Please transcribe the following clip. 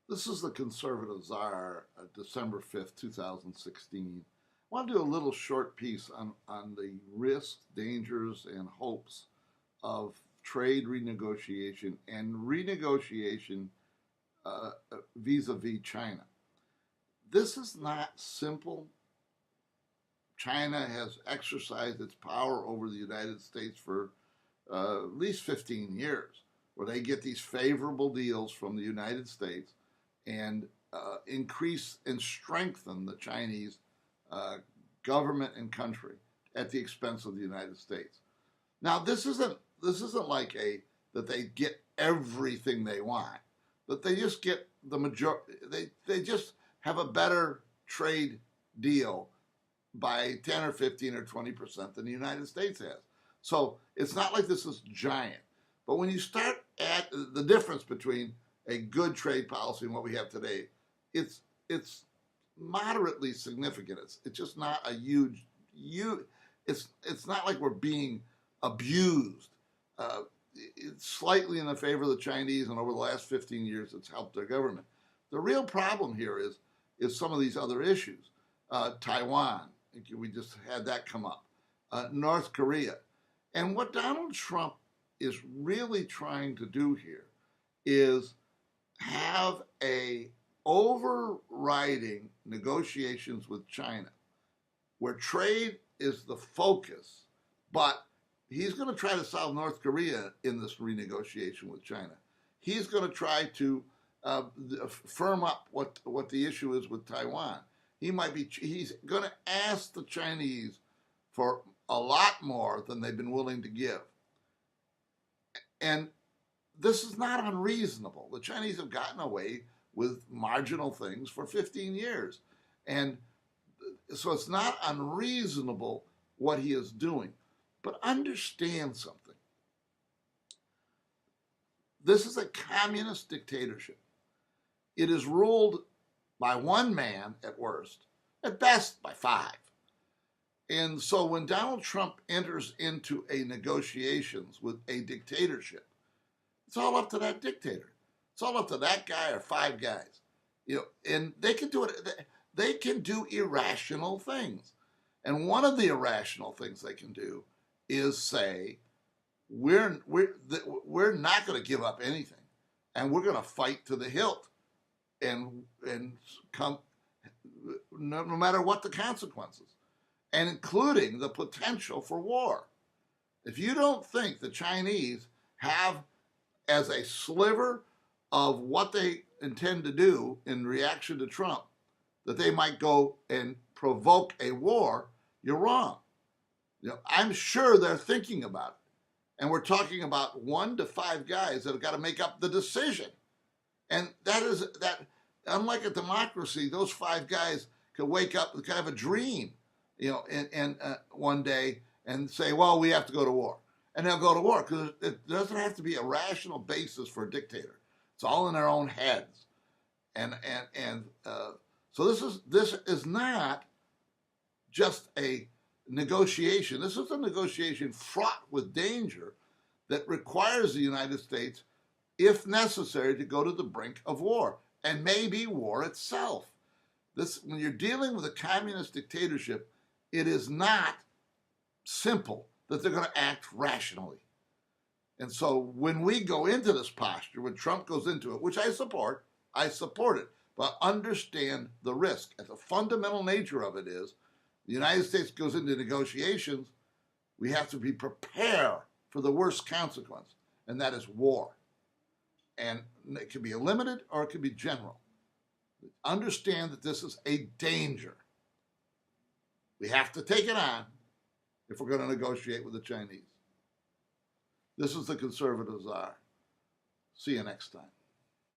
This is the Conservative Czar, December 5th, 2016. I want to do a little short piece on the risks, dangers, and hopes of trade renegotiation and renegotiation vis-a-vis China. This is not simple. China has exercised its power over the United States for at least 15 years, where they get these favorable deals from the United States and increase and strengthen the Chinese government and country at the expense of the United States. Now, this isn't like that they get everything they want, but they just get the majority. They just have a better trade deal by 10 or 15 or 20% than the United States has. So it's not like this is giant. But when you start at the difference between a good trade policy and what we have today, it's moderately significant. It's just not a huge. It's not like we're being abused. It's slightly in the favor of the Chinese, and over the last 15 years, it's helped their government. The real problem here is some of these other issues. Taiwan, we just had that come up. North Korea. And what Donald Trump is really trying to do here is have a overriding negotiations with China where trade is the focus, but he's going to try to solve North Korea in this renegotiation with China. He's going to try to firm up what the issue is with Taiwan. He's going to ask the Chinese for a lot more than they've been willing to give. And this is not unreasonable. The Chinese have gotten away with marginal things for 15 years. And so it's not unreasonable what he is doing. But understand something. This is a communist dictatorship. It is ruled by one man at worst, at best by five. And so when Donald Trump enters into a negotiations with a dictatorship, it's all up to that dictator. It's all up to that guy or five guys. And they can do it. They can do irrational things. And one of the irrational things they can do is say, we're not going to give up anything, and we're going to fight to the hilt, and come no matter what the consequences, and including the potential for war. If you don't think the Chinese have as a sliver of what they intend to do in reaction to Trump, that they might go and provoke a war, you're wrong. I'm sure they're thinking about it. And we're talking about 1 to 5 guys that have got to make up the decision. And that unlike a democracy, those 5 guys could wake up with kind of a dream, and one day and say, well, we have to go to war. And they'll go to war because it doesn't have to be a rational basis for a dictator. It's all in their own heads. So this is not just a negotiation. This is a negotiation fraught with danger that requires the United States, if necessary, to go to the brink of war, and maybe war itself. When you're dealing with a communist dictatorship, it is not simple that they're going to act rationally. And so when we go into this posture, when Trump goes into it, which I support it, but understand the risk. And the fundamental nature of it is, the United States goes into negotiations, we have to be prepared for the worst consequence, and that is war. And it can be limited or it can be general. Understand that this is a danger. We have to take it on if we're going to negotiate with the Chinese. This is the Conservative Czar. See you next time.